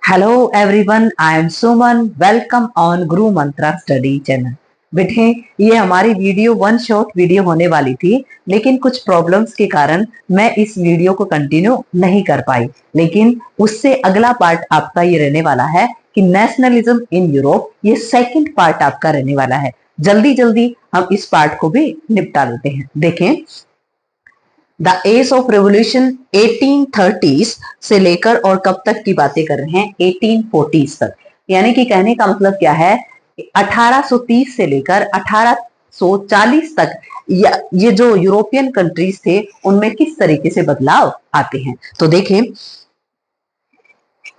Hello everyone, I am Suman. Welcome on Guru Mantra Study Channel. बेटे ये हमारी video one shot video होने वाली थी, लेकिन कुछ प्रॉब्लम्स के कारण मैं इस वीडियो को कंटिन्यू नहीं कर पाई। लेकिन उससे अगला पार्ट आपका ये रहने वाला है कि नेशनलिज्म इन यूरोप, ये सेकंड पार्ट आपका रहने वाला है। जल्दी जल्दी हम इस पार्ट को भी निपटा लेते हैं। देखें, the age of revolution 1830s से लेकर और कब तक की बातें कर रहे हैं, 1840s तक। यानी कि कहने का मतलब क्या है, 1830 से लेकर 1840 तक ये जो यूरोपियन कंट्रीज थे उनमें किस तरीके से बदलाव आते हैं। तो देखें,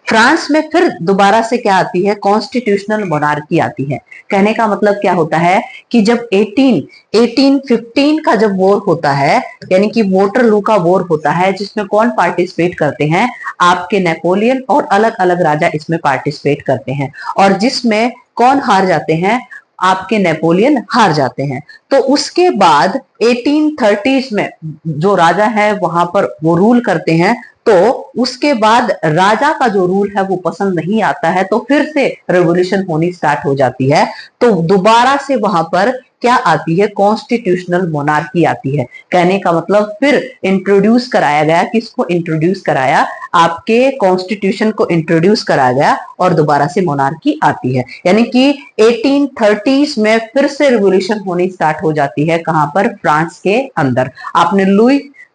फ्रांस में फिर दोबारा से क्या आती है, कॉन्स्टिट्यूशनल मोनार्की आती है। कहने का मतलब क्या होता है कि जब 1815 का जब वॉर होता है, यानी कि वोटरलू का वॉर होता है, जिसमें कौन पार्टिसिपेट करते हैं, आपके नेपोलियन और अलग अलग राजा इसमें पार्टिसिपेट करते हैं, और जिसमें कौन हार जाते हैं, आपके नेपोलियन हार जाते हैं। तो उसके बाद 1830s में जो राजा है वहां पर वो रूल करते हैं। तो उसके बाद राजा का जो रूल है वो पसंद नहीं आता है, तो फिर से रेवोल्यूशन होनी स्टार्ट हो जाती है। तो दोबारा से वहां पर क्या आती है, कॉन्स्टिट्यूशनल मोनार्की आती है। कहने का मतलब फिर इंट्रोड्यूस कराया गया, किसको इंट्रोड्यूस कराया, आपके कॉन्स्टिट्यूशन को इंट्रोड्यूस कराया गया और दोबारा से मोनार्की आती है। यानी कि 1830s में फिर से रिवोल्यूशन होनी स्टार्ट हो जाती है। कहां पर, फ्रांस के अंदर। आपने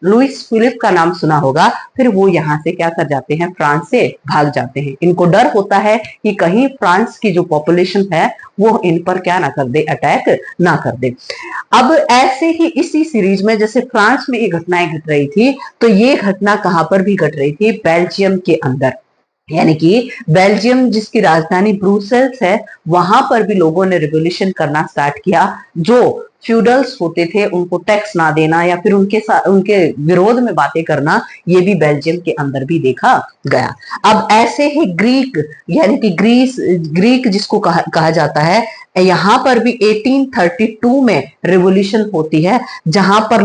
लुइस फिलिप का नाम सुना होगा। फिर वो यहाँ से क्या कर जाते हैं, फ्रांस से भाग जाते हैं। इनको डर होता है कि कहीं फ्रांस की जो पॉपुलेशन है वो इन पर क्या ना कर दे, अटैक ना कर दे। अब ऐसे ही इसी सीरीज में जैसे फ्रांस में ये घटनाएं घट रही थी, तो ये घटना कहां पर भी घट रही थी, बेल्जियम के अंदर। यानी कि बेल्जियम जिसकी राजधानी ब्रुसेल्स है, वहां पर भी लोगों ने रिवोल्यूशन करना स्टार्ट किया। जो फ्यूडल्स होते थे उनको टैक्स ना देना या फिर उनके विरोध में बातें करना, ये भी बेल्जियम के अंदर भी देखा गया। अब ऐसे ही ग्रीक, यानी कि ग्रीक जिसको कहा जाता है, यहां पर भी 1832 में रिवोल्यूशन होती है, जहां पर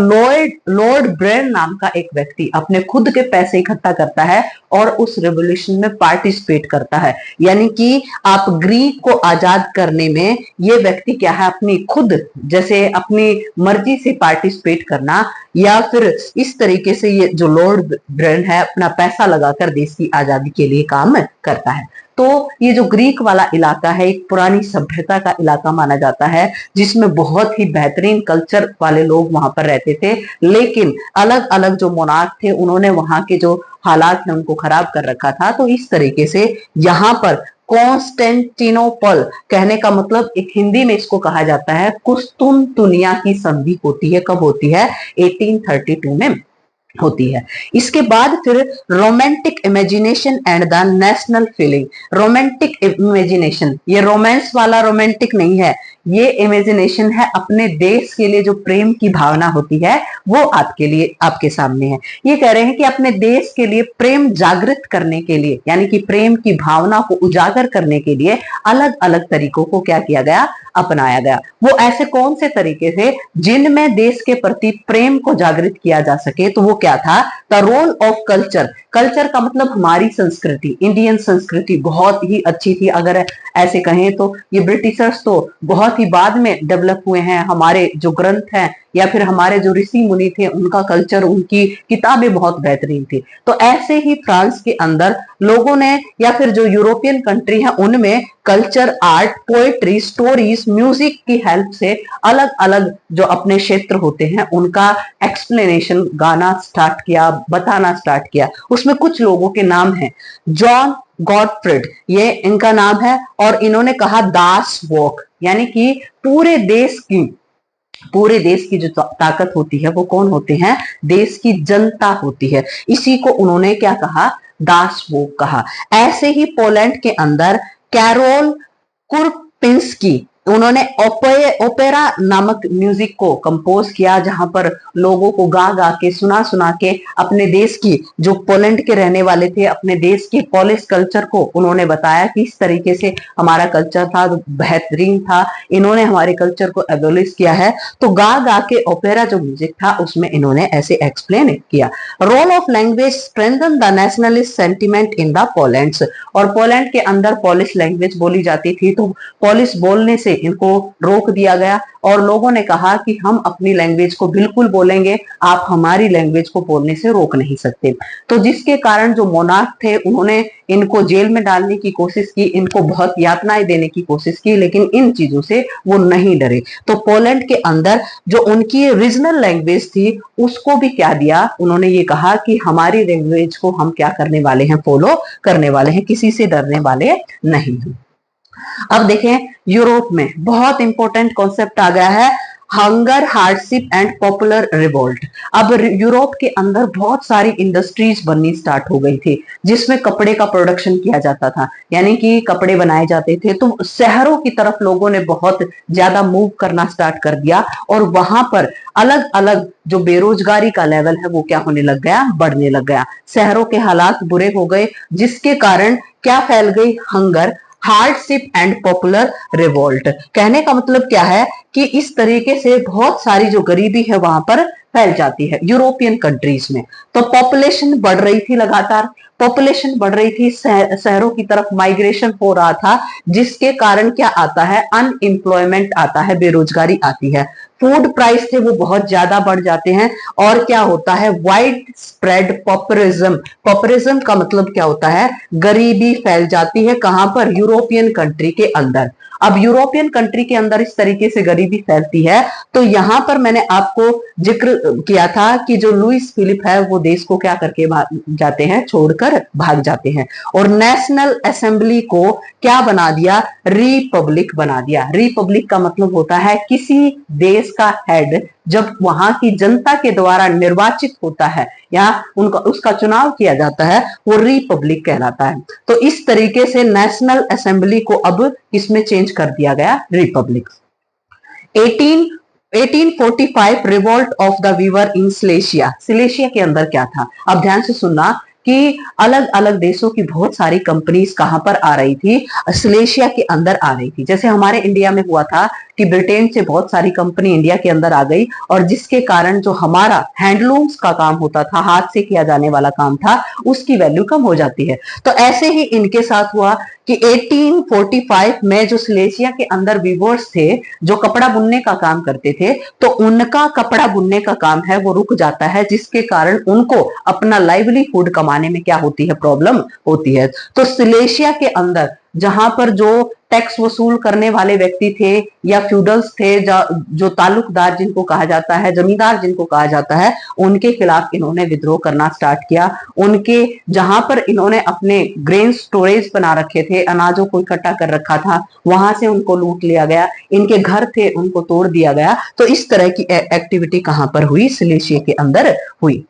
लॉर्ड ब्रेन नाम का एक व्यक्ति अपने खुद के पैसे इकट्ठा करता है और उस रिवोल्यूशन में पार्टिसिपेट करता है। यानी कि आप ग्रीक को आजाद करने में ये व्यक्ति क्या है, अपनी खुद जैसे अपनी मर्जी से पार्टिसिपेट करना, या फिर इस तरीके से ये जो लॉर्ड ब्रेन है अपना पैसा लगाकर देश की आजादी के लिए काम करता है। तो ये जो ग्रीक वाला इलाका है, एक पुरानी सभ्यता का इलाका माना जाता है, जिसमें बहुत ही बेहतरीन कल्चर वाले लोग वहां पर रहते थे। लेकिन अलग अलग जो मोनार्क थे उन्होंने वहां के जो हालात है उनको खराब कर रखा था। तो इस तरीके से यहाँ पर कॉन्स्टेंटिनोपल, कहने का मतलब एक हिंदी में इसको कहा जाता है कुस्तुनतुनिया की संधि होती है। कब होती है, 1832 में होती है। इसके बाद फिर romantic imagination and the national feeling. Romantic imagination, ये रोमांस वाला रोमांटिक नहीं है, ये इमेजिनेशन है अपने देश के लिए जो प्रेम की भावना होती है वो आपके लिए, आपके सामने है। ये कह रहे हैं कि अपने देश के लिए प्रेम जागृत करने के लिए, यानी कि प्रेम की भावना को उजागर करने के लिए अलग अलग तरीकों को क्या किया गया, अपनाया गया। वो ऐसे कौन से तरीके थे जिनमें देश के प्रति प्रेम को जागृत किया जा सके, तो वो क्या था, the role of culture. Culture का मतलब हमारी संस्कृति, इंडियन संस्कृति बहुत ही अच्छी थी। अगर ऐसे कहें तो ये ब्रिटिशर्स तो बहुत ही बाद में डेवलप हुए हैं। हमारे जो ग्रंथ हैं या फिर हमारे जो ऋषि मुनि थे उनका कल्चर, उनकी किताबें बहुत बेहतरीन थी। तो ऐसे ही फ्रांस के अंदर लोगों ने, या फिर जो यूरोपियन कंट्री है उनमें culture, art, poetry, stories, music की हेल्प से अलग अलग जो अपने क्षेत्र होते हैं उनका एक्सप्लेनेशन गाना स्टार्ट किया, बताना स्टार्ट किया। उसमें कुछ लोगों के नाम हैं, जॉन गॉटफ्रिड, ये इनका नाम है, और इन्होंने कहा दास वॉक, यानी कि पूरे देश की जो ताकत होती है वो कौन होते हैं, देश की जनता होती है। इसी को उन्होंने क्या कहा, दास वॉक कहा। ऐसे ही पोलैंड के अंदर कैरोल कुरपिंस्की, उन्होंने ओपेरा नामक म्यूजिक को कंपोज किया, जहां पर लोगों को गा गा के सुना सुना के अपने देश की, जो पोलैंड के रहने वाले थे, अपने देश के पोलिश कल्चर को उन्होंने बताया कि इस तरीके से हमारा कल्चर था, बेहतरीन था, इन्होंने हमारे कल्चर को एबोलिश किया है। तो गा गा के ओपेरा जो म्यूजिक था उसमें इन्होंने ऐसे एक्सप्लेन किया। Role of language strengthen the nationalist sentiment in the Poland. और पोलैंड के अंदर पोलिश लैंग्वेज बोली जाती थी, तो पोलिश बोलने से इनको रोक दिया गया और लोगों ने कहा कि हम अपनी लैंग्वेज को बिल्कुल बोलेंगे, आप हमारी लैंग्वेज को बोलने से रोक नहीं सकते। तो जिसके कारण जो मोनार्क थे उन्होंने इनको जेल में डालने की कोशिश की, इनको बहुत यातनाएं देने की कोशिश की, लेकिन इन चीजों से वो नहीं डरे। तो पोलैंड के अंदर जो उनकी रीजनल लैंग्वेज थी उसको भी क्या दिया, उन्होंने ये कहा कि हमारी लैंग्वेज को हम क्या करने वाले हैं, फॉलो करने वाले हैं, किसी से डरने वाले नहीं हैं। अब देखें यूरोप में बहुत इंपॉर्टेंट कॉन्सेप्ट आ गया है, hunger, hardship and popular revolt. अब यूरोप के अंदर बहुत सारी इंडस्ट्रीज बननी स्टार्ट हो गई थी जिसमें कपड़े का प्रोडक्शन किया जाता था, यानी कि कपड़े बनाए जाते थे। तो शहरों की तरफ लोगों ने बहुत ज्यादा मूव करना स्टार्ट कर दिया और वहां पर अलग अलग जो बेरोजगारी का लेवल है वो क्या होने लग गया, बढ़ने लग गया। शहरों के हालात बुरे हो गए जिसके कारण क्या फैल गई, hunger, hardship and popular revolt. कहने का मतलब क्या है कि इस तरीके से बहुत सारी जो गरीबी है वहां पर फैल जाती है यूरोपियन कंट्रीज में। तो पॉपुलेशन बढ़ रही थी, लगातार पॉपुलेशन बढ़ रही थी, शहरों की तरफ माइग्रेशन हो रहा था, जिसके कारण क्या आता है, अनएम्प्लॉयमेंट आता है, बेरोजगारी आती है। फूड प्राइस थे वो बहुत ज्यादा बढ़ जाते हैं और क्या होता है, वाइड स्प्रेड पॉपुलिज्म। पॉपुलिज्म का मतलब क्या होता है, गरीबी फैल जाती है, कहां पर, यूरोपियन कंट्री के अंदर। अब यूरोपियन कंट्री के अंदर इस तरीके से गरीबी फैलती है तो यहां पर मैंने आपको जिक्र किया था कि जो लुइस फिलिप है वो देश को क्या करके भाग जाते हैं, छोड़कर भाग जाते हैं और नेशनल असेंबली को क्या बना दिया, रिपब्लिक बना दिया। रिपब्लिक का मतलब होता है किसी देश का हेड जब वहां की जनता के द्वारा निर्वाचित होता है या उनका उसका चुनाव किया जाता है, वो रिपब्लिक कहलाता है। तो इस तरीके से नेशनल असेंबली को अब इसमें चेंज कर दिया गया, republic. 1845 revolt of the weaver in Silesia. Silesia के अंदर क्या था, अब ध्यान से सुनना कि अलग अलग देशों की बहुत सारी कंपनीज कहां पर आ रही थी, सिलेशिया के अंदर आ रही थी। जैसे हमारे इंडिया में हुआ था कि ब्रिटेन से बहुत सारी कंपनी इंडिया के अंदर आ गई और जिसके कारण जो हमारा हैंडलूम्स का काम होता था, हाथ से किया जाने वाला काम था, उसकी वैल्यू कम हो जाती है। तो ऐसे ही इनके साथ हुआ कि 1845 में जो सिलेशिया के अंदर वीवर्स थे जो कपड़ा बुनने का काम करते थे, तो उनका कपड़ा बुनने का काम है वो रुक जाता है, जिसके कारण उनको अपना लाइवलीहुड कमाने में क्या होती है, प्रॉब्लम होती है। तो सिलेशिया के अंदर जहां पर जो टैक्स वसूल करने वाले व्यक्ति थे या फ्यूडल्स थे, जो ताल्लुकदार जिनको कहा जाता है, जमींदार जिनको कहा जाता है, उनके खिलाफ इन्होंने विद्रोह करना स्टार्ट किया। उनके जहां पर इन्होंने अपने ग्रेन स्टोरेज बना रखे थे, अनाजों को इकट्ठा कर रखा था, वहां से उनको लूट लिया गया। इनके घर थे उनको तोड़ दिया गया। तो इस तरह की एक्टिविटी कहां पर हुई, सिलेशिया के अंदर हुई।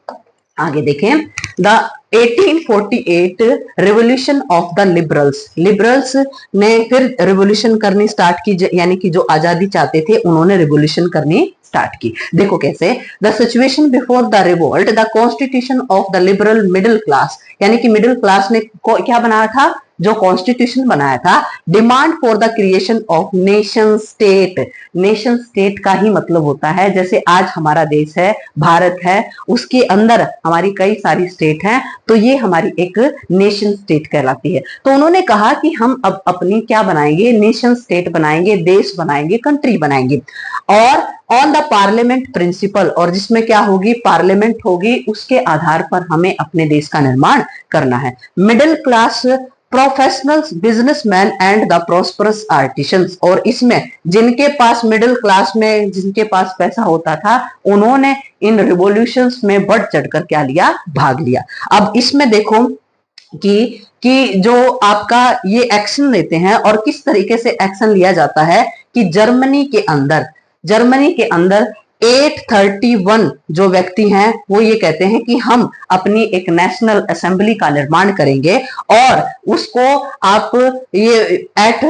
आगे देखें, the 1848 revolution of the liberals. Liberals ने फिर रिवोल्यूशन करनी स्टार्ट की, यानी कि जो आजादी चाहते थे उन्होंने रिवोल्यूशन करनी स्टार्ट की। देखो कैसे, the situation before the revolt, the constitution of the liberal middle class, यानी कि मिडिल क्लास ने क्या बनाया था, जो कॉन्स्टिट्यूशन बनाया था, demand for the creation of nation state. Nation state का ही मतलब होता है, जैसे आज हमारा देश है, भारत है, उसके अंदर हमारी कई सारी स्टेट हैं, तो ये हमारी एक नेशन स्टेट कहलाती है। तो उन्होंने कहा कि हम अब अपनी क्या बनाएंगे, नेशन स्टेट बनाएंगे, देश बनाएंगे, कंट्री बनाएंगे, और ऑन द पार्लियामेंट प्रिंसिपल, और जिसमें क्या होगी, पार्लियामेंट होगी, उसके आधार पर हमें अपने देश का निर्माण करना है। Middle class, professionals, businessman and the prosperous artisans, और इसमें जिनके पास मिडिल क्लास में जिनके पास पैसा होता था उन्होंने इन रिवॉल्यूशंस में बढ़ चढ़कर क्या लिया, भाग लिया। अब इसमें देखो कि जो आपका ये एक्शन लेते हैं और किस तरीके से एक्शन लिया जाता है कि जर्मनी के अंदर 831 जो व्यक्ति हैं वो ये कहते हैं कि हम अपनी एक नेशनल असेंबली का निर्माण करेंगे और उसको आप ये एट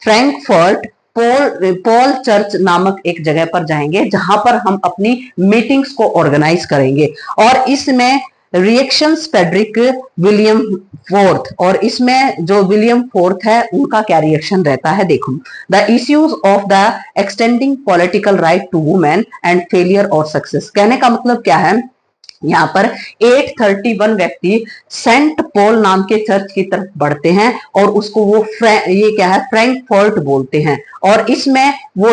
फ्रैंकफर्ट पॉल चर्च नामक एक जगह पर जाएंगे जहां पर हम अपनी मीटिंग्स को ऑर्गेनाइज करेंगे। और इसमें रिएक्शंस फेडरिक विलियम फोर्थ, और इसमें जो विलियम फोर्थ है उनका क्या रिएक्शन रहता है देखो। The issues of the extending political right to women and failure और सक्सेस। कहने का मतलब क्या है, यहाँ पर 831 व्यक्ति सेंट पॉल नाम के चर्च की तरफ बढ़ते हैं और उसको वो ये क्या है, फ्रैंकफर्ट बोलते हैं। और इसमें वो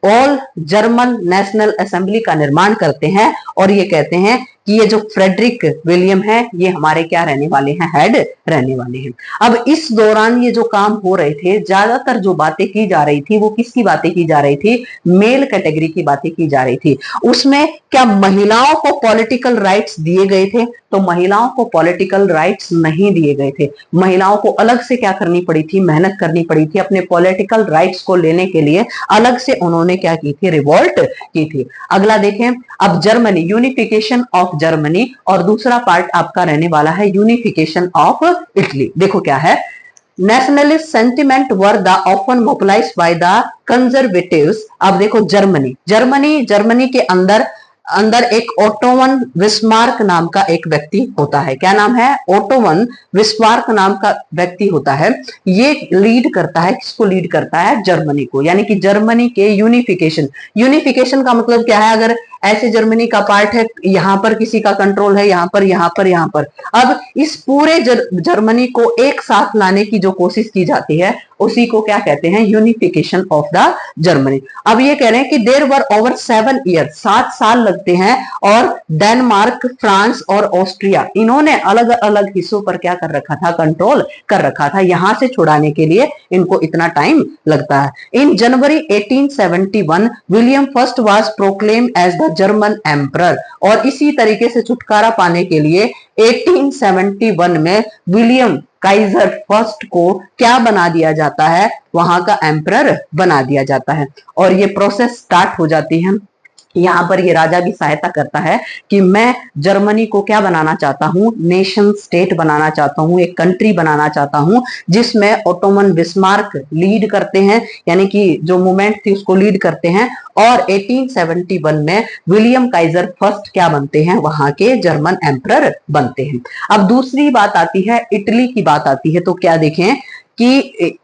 ऑल जर्मन नेशनल असेंबली का निर्माण करते हैं और ये कहते हैं कि ये जो फ्रेडरिक विलियम है ये हमारे क्या रहने वाले हैं, हेड रहने वाले हैं। अब इस दौरान ये जो काम हो रहे थे, ज्यादातर जो बातें की जा रही थी वो किसकी बातें की जा रही थी, मेल कैटेगरी की बातें की जा रही थी। उसमें क्या महिलाओं को पॉलिटिकल राइट्स दिए गए थे, तो महिलाओं को पॉलिटिकल राइट्स नहीं दिए गए थे। महिलाओं को अलग से क्या करनी पड़ी थी, मेहनत करनी पड़ी थी अपने पॉलिटिकल राइट्स को लेने के लिए। अलग से उन्होंने क्या की थी, रिवोल्ट की थी। अगला देखें, अब जर्मनी, यूनिफिकेशन ऑफ जर्मनी, और दूसरा पार्ट आपका रहने वाला है यूनिफिकेशन ऑफ इटली। देखो क्या है, nationalist sentiment were the often mobilised by the conservatives. अब देखो जर्मनी के अंदर एक ओटोवन विस्मार्क नाम का एक व्यक्ति होता है। क्या नाम है, ओटोवन विस्मार्क नाम का व्यक्ति होता है। ये लीड करता है, किसको लीड करता है, जर्मनी को, यानी कि जर्मनी के यूनिफिकेशन का मतलब क्या है, अगर ऐसे जर्मनी का पार्ट है, यहां पर किसी का कंट्रोल है, यहां पर, अब इस पूरे जर्मनी को एक साथ लाने की जो कोशिश की जाती है उसी को क्या कहते हैं, यूनिफिकेशन ऑफ द जर्मनी। अब ये कह रहे हैं कि देयर वर ओवर 7 ईयर, 7 साल लगते हैं, और डेनमार्क, फ्रांस और ऑस्ट्रिया, इन्होंने अलग अलग हिस्सों पर क्या कर रखा था, कंट्रोल कर रखा था। यहां से छुड़ाने के लिए इनको इतना टाइम लगता है। In January 1871 William first was proclaim as the German emperor, और इसी तरीके से छुटकारा पाने के लिए 1871 में विलियम काइजर फर्स्ट को क्या बना दिया जाता है, वहां का एम्परर बना दिया जाता है। और ये प्रोसेस स्टार्ट हो जाती है। यहाँ पर ये राजा भी सहायता करता है कि मैं जर्मनी को क्या बनाना चाहता हूँ, नेशन स्टेट बनाना चाहता हूँ, एक कंट्री बनाना चाहता हूँ जिसमें ओटोमन बिस्मार्क लीड करते हैं, यानी कि जो मूवमेंट थी उसको लीड करते हैं। और 1871 में विलियम काइजर फर्स्ट क्या बनते हैं, वहां के जर्मन एम्परर बनते हैं। अब दूसरी बात आती है, इटली की बात आती है, तो क्या देखें कि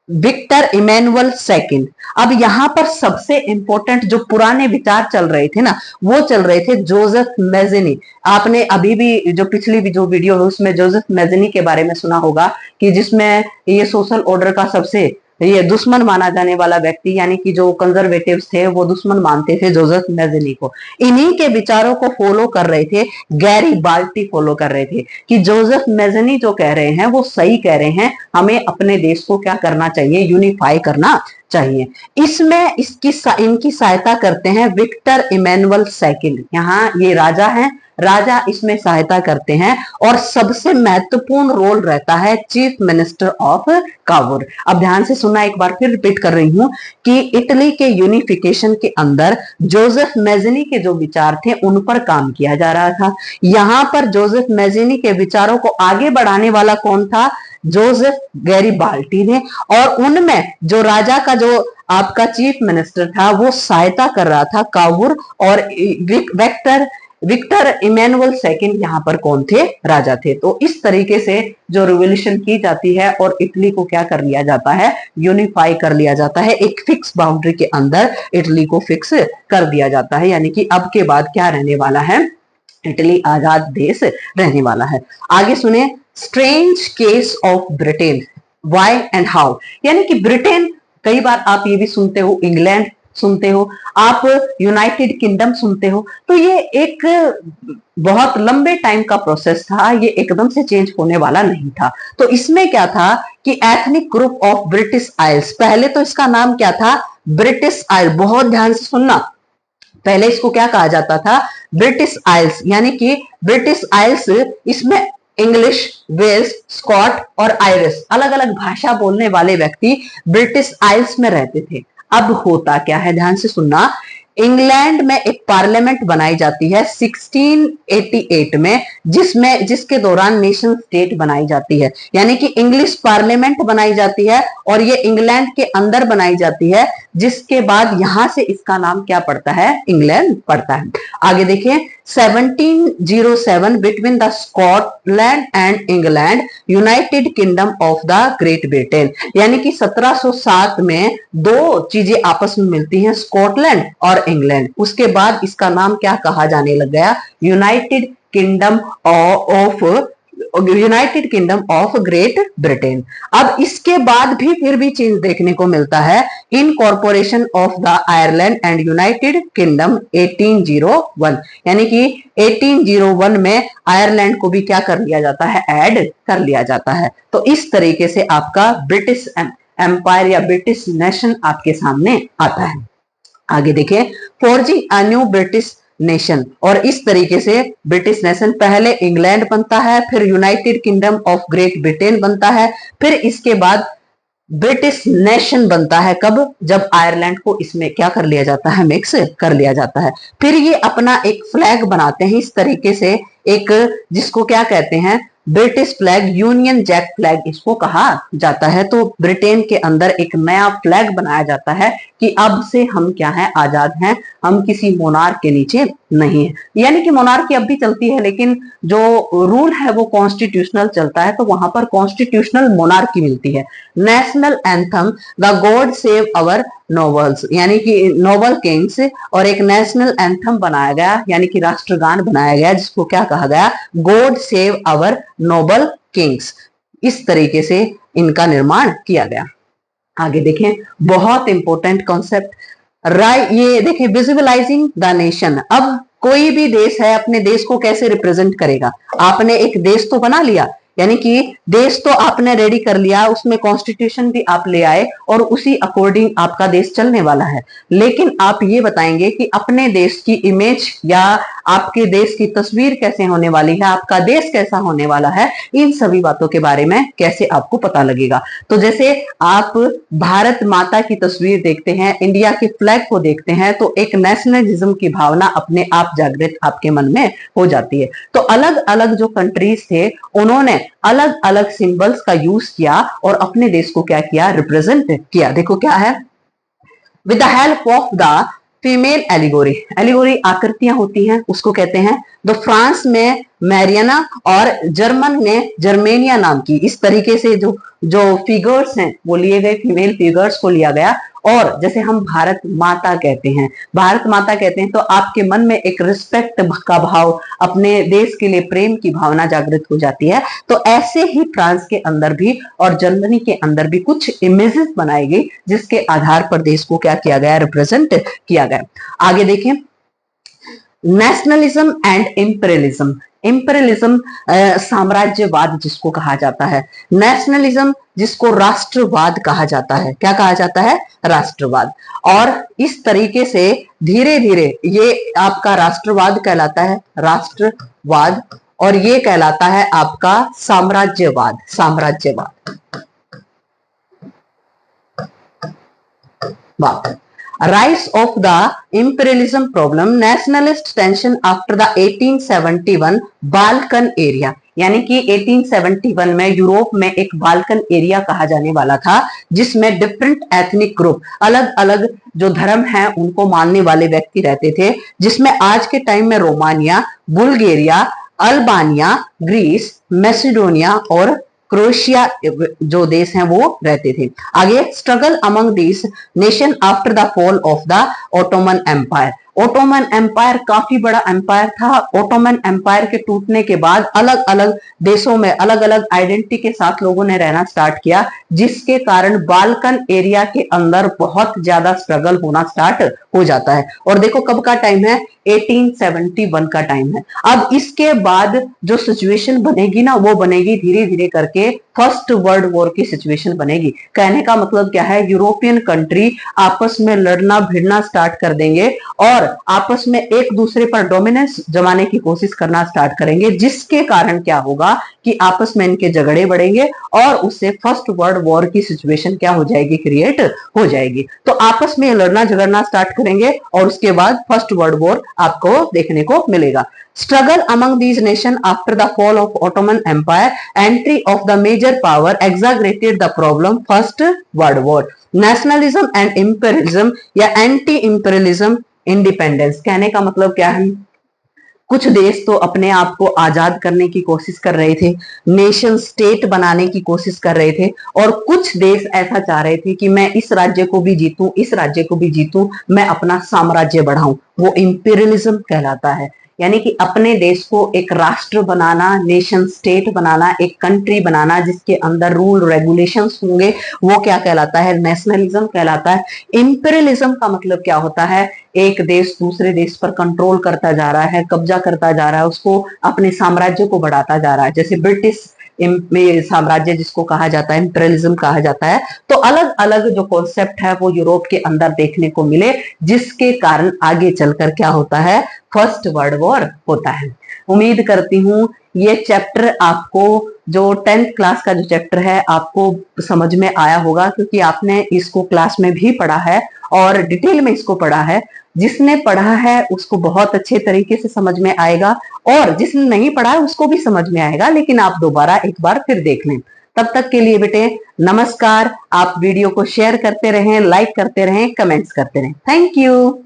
विक्टर इमैनुअल सेकंड। अब यहां पर सबसे इंपॉर्टेंट जो पुराने विचार चल रहे थे ना, वो चल रहे थे जोसेफ मेज़ेनी। आपने अभी भी जो पिछली भी जो वीडियो है उसमें जोसेफ मेज़ेनी के बारे में सुना होगा कि जिसमें ये सोशल ऑर्डर का सबसे ये दुश्मन माना जाने वाला व्यक्ति, यानी कि जो कंजर्वेटिव्स थे वो दुश्मन मानते थे जोसेफ मेज़ेनी को। इन्हीं के विचारों को फॉलो कर रहे थे गैरीबाल्टी, फॉलो कर रहे थे कि जोसेफ मेज़ेनी जो कह रहे हैं वो सही कह रहे हैं, हमें अपने देश को क्या करना चाहिए, यूनिफाई करना चाहिए। इसमें इनकी सहायता करते हैं विक्टर इमैनुअल सेकंड। यहाँ ये राजा हैं, राजा इसमें सहायता करते हैं, और सबसे महत्वपूर्ण रोल रहता है चीफ मिनिस्टर ऑफ कावुर। अब ध्यान से सुनना, एक बार फिर रिपीट कर रही हूं कि इटली के यूनिफिकेशन के अंदर जोसेफ मेज़ेनी के जो विचार थे उन पर काम किया जा रहा था। यहां पर जोसेफ मेज़ेनी के विचारों को आगे बढ़ाने वाला कौन था, जोसेफ गैरीबाल्टी ने। और उनमें जो राजा का जो आपका चीफ मिनिस्टर था वो सहायता कर रहा था कावुर, और विक्टर इमैनुअल सेकंड यहाँ पर कौन थे, राजा थे। तो इस तरीके से जो रिवॉल्यूशन की जाती है और इटली को क्या कर लिया जाता है, यूनिफाई कर लिया जाता है, एक फिक्स बाउंड्री के अंदर इटली को फिक्स कर दिया जाता है। यानी कि अब के बाद क्या रहने वाला है, इटली आजाद देश रहने वाला है। आगे सुने, strange case of Britain, why and how. यानी कि ब्रिटेन, कई बार आप ये भी सुनते हो इंग्लैंड सुनते हो, आप यूनाइटेड किंगडम सुनते हो, तो ये एक बहुत लंबे टाइम का प्रोसेस था, ये एकदम से चेंज होने वाला नहीं था। तो इसमें क्या था कि ethnic group of British Isles, पहले तो इसका नाम क्या था, ब्रिटिश आइल। बहुत ध्यान से सुनना, पहले इसको क्या कहा जाता था, ब्रिटिश आइल्स, यानी कि ब्रिटिश आइल्स, इसमें इंग्लिश, वेल्स, स्कॉट और आयरिश, अलग अलग भाषा बोलने वाले व्यक्ति ब्रिटिश आइल्स में रहते थे। अब होता क्या है, ध्यान से सुनना, इंग्लैंड में एक पार्लियामेंट बनाई जाती है 1688 में, जिसके दौरान नेशन स्टेट बनाई जाती है, यानी कि इंग्लिश पार्लियामेंट बनाई जाती है और ये इंग्लैंड के अंदर बनाई जाती है, जिसके बाद यहां से इसका नाम क्या पड़ता है, इंग्लैंड पड़ता है। आगे देखिए 1707 between the Scotland and England United kingdom of the great Britain, यानी कि 1707 में दो चीजें आपस में मिलती हैं, स्कॉटलैंड और इंग्लैंड। उसके बाद इसका नाम क्या कहा जाने लग गया, United kingdom of great Britain. अब इसके बाद भी फिर भी चेंज देखने को मिलता है, incorporation of the Ireland and United kingdom 1801, यानी कि 1801 में आयरलैंड को भी क्या कर लिया जाता है, ऐड कर लिया जाता है। तो इस तरीके से आपका ब्रिटिश एम्पायर या ब्रिटिश नेशन आपके सामने आता है। आगे देखिए forging a new British nation, और इस तरीके से ब्रिटिश नेशन पहले इंग्लैंड बनता है, फिर United kingdom of great Britain बनता है, फिर इसके बाद ब्रिटिश नेशन बनता है। कब, जब आयरलैंड को इसमें क्या कर लिया जाता है, मिक्स कर लिया जाता है। फिर ये अपना एक फ्लैग बनाते हैं इस तरीके से, एक जिसको क्या कहते हैं, British flag, Union Jack flag इसको कहा जाता है। तो ब्रिटेन के अंदर एक नया फ्लैग बनाया जाता है कि अब से हम क्या हैं, आजाद हैं, हम किसी मोनार्क के नीचे नहीं है। यानी कि मोनार्की अब भी चलती है, लेकिन जो रूल है वो कॉन्स्टिट्यूशनल चलता है, तो वहां पर कॉन्स्टिट्यूशनल मोनार्की मिलती है। National anthem the God save our nobles, यानी कि नोबल किंग्स, और एक नेशनल एंथम बनाया गया, यानी कि राष्ट्रगान बनाया गया, जिसको क्या कहा गया, God save our noble kings. इस तरीके से इनका निर्माण किया गया। आगे देखें, बहुत इंपॉर्टेंट कॉन्सेप्ट, ये देखें, विजुअलाइजिंग द नेशन। अब कोई भी देश है अपने देश को कैसे रिप्रेजेंट करेगा, आपने एक देश तो बना लिया, यानी कि देश तो आपने रेडी कर लिया, उसमें कॉन्स्टिट्यूशन भी आप ले आए और उसी अकॉर्डिंग आपका देश चलने वाला है। लेकिन आप ये बताएंगे कि अपने देश की इमेज या आपके देश की तस्वीर कैसे होने वाली है, आपका देश कैसा होने वाला है, इन सभी बातों के बारे में कैसे आपको पता लगेगा। तो जैसे आप भारत माता की तस्वीर देखते हैं, इंडिया के फ्लैग को देखते हैं, तो एक नेशनलिज्म की भावना अपने आप जागृत आपके मन में हो जाती है। तो अलग अलग जो कंट्रीज थे, उन्होंने अलग अलग सिंबल्स का यूज किया और अपने देश को क्या किया, रिप्रेजेंट किया। देखो क्या है, with the help of the female allegory, allegory आकृतियां होती हैं, उसको कहते हैं। तो फ्रांस में मैरियाना और जर्मन में जर्मेनिया नाम की, इस तरीके से जो फिगर्स हैं वो लिए गए, फीमेल फिगर्स को लिया गया। और जैसे हम भारत माता कहते हैं, भारत माता कहते हैं, तो आपके मन में एक रिस्पेक्ट का भाव, अपने देश के लिए प्रेम की भावना जागृत हो जाती है। तो ऐसे ही फ्रांस के अंदर भी और जर्मनी के अंदर भी कुछ इमेजेस बनाई गई, जिसके आधार पर देश को क्या किया गया, रिप्रेजेंट किया गया। आगे देखें, नेशनलिज्म एंड इंपीरियलिज्म। इंपीरियलिज्म साम्राज्यवाद जिसको कहा जाता है, नेशनलिज्म जिसको राष्ट्रवाद कहा जाता है। क्या कहा जाता है, राष्ट्रवाद। और इस तरीके से धीरे धीरे ये आपका राष्ट्रवाद कहलाता है, राष्ट्रवाद, और ये कहलाता है आपका साम्राज्यवाद, साम्राज्यवाद। वाह। Rise of the imperialism problem, nationalist tension after the 1871 Balkan area, यानी कि 1871 में यूरोप में एक बाल्कन एरिया कहा जाने वाला था, जिसमें डिफरेंट एथनिक ग्रुप, अलग अलग जो धर्म हैं उनको मानने वाले व्यक्ति रहते थे, जिसमें आज के टाइम में Romania, Bulgaria, Albania, Greece, Macedonia और क्रोएशिया जो देश हैं वो रहते थे। आगे, struggle among this nation after the fall of the Ottoman Empire. Ottoman Empire काफी बड़ा एम्पायर था। ओटोमन एम्पायर के टूटने के बाद अलग अलग देशों में अलग अलग आइडेंटिटी के साथ लोगों ने रहना स्टार्ट किया, जिसके कारण बाल्कन एरिया के अंदर बहुत ज्यादा स्ट्रगल होना स्टार्ट हो जाता है। और देखो कब का टाइम है, 1871 का टाइम है। अब इसके बाद जो सिचुएशन बनेगी ना, वो बनेगी धीरे धीरे करके फर्स्ट वर्ल्ड वॉर की सिचुएशन बनेगी। कहने का मतलब क्या है, यूरोपियन कंट्री आपस में लड़ना भिड़ना स्टार्ट कर देंगे और आपस में एक दूसरे पर डोमिनेंस जमाने की कोशिश करना स्टार्ट करेंगे, जिसके कारण क्या होगा कि आपस में इनके झगड़े बढ़ेंगे और उससे फर्स्ट वर्ल्ड वॉर की सिचुएशन क्या हो जाएगी, क्रिएट हो जाएगी। तो आपस में लड़ना झगड़ना स्टार्ट करेंगे और उसके बाद फर्स्ट वर्ल्ड वॉर आपको देखने को मिलेगा। Struggle among these nations after the fall of Ottoman Empire, entry of the major power exaggerated the problem First World War. Nationalism and imperialism या एंटी इंपेरियलिज्म इंडिपेंडेंस, कहने का मतलब क्या है, कुछ देश तो अपने आप को आजाद करने की कोशिश कर रहे थे, नेशन स्टेट बनाने की कोशिश कर रहे थे, और कुछ देश ऐसा चाह रहे थे कि मैं इस राज्य को भी जीतूं, इस राज्य को भी जीतूं, मैं अपना साम्राज्य बढ़ाऊं। वो इंपीरियलिज्म कहलाता है, यानी कि अपने देश को एक राष्ट्र बनाना, नेशन स्टेट बनाना, एक कंट्री बनाना जिसके अंदर रूल रेगुलेशंस होंगे, वो क्या कहलाता है, नेशनलिज्म कहलाता है। इंपीरियलिज्म का मतलब क्या होता है, एक देश दूसरे देश पर कंट्रोल करता जा रहा है, कब्जा करता जा रहा है, उसको अपने साम्राज्य को बढ़ाता जा रहा है, जैसे ब्रिटिश साम्राज्य जिसको कहा जाता है, इंपीरियलिज्म कहा जाता है। तो अलग अलग जो कॉन्सेप्ट है वो यूरोप के अंदर देखने को मिले, जिसके कारण आगे चलकर क्या होता है, फर्स्ट वर्ल्ड वॉर होता है। उम्मीद करती हूँ ये चैप्टर आपको, जो 10th क्लास का जो चैप्टर है, आपको समझ में आया होगा, क्योंकि आपने इसको क्लास में भी पढ़ा है और डिटेल में इसको पढ़ा है। जिसने पढ़ा है उसको बहुत अच्छे तरीके से समझ में आएगा, और जिसने नहीं पढ़ा है उसको भी समझ में आएगा, लेकिन आप दोबारा एक बार फिर देख लें। तब तक के लिए बेटे नमस्कार। आप वीडियो को शेयर करते रहें, लाइक करते रहें, कमेंट्स करते रहें। Thank you.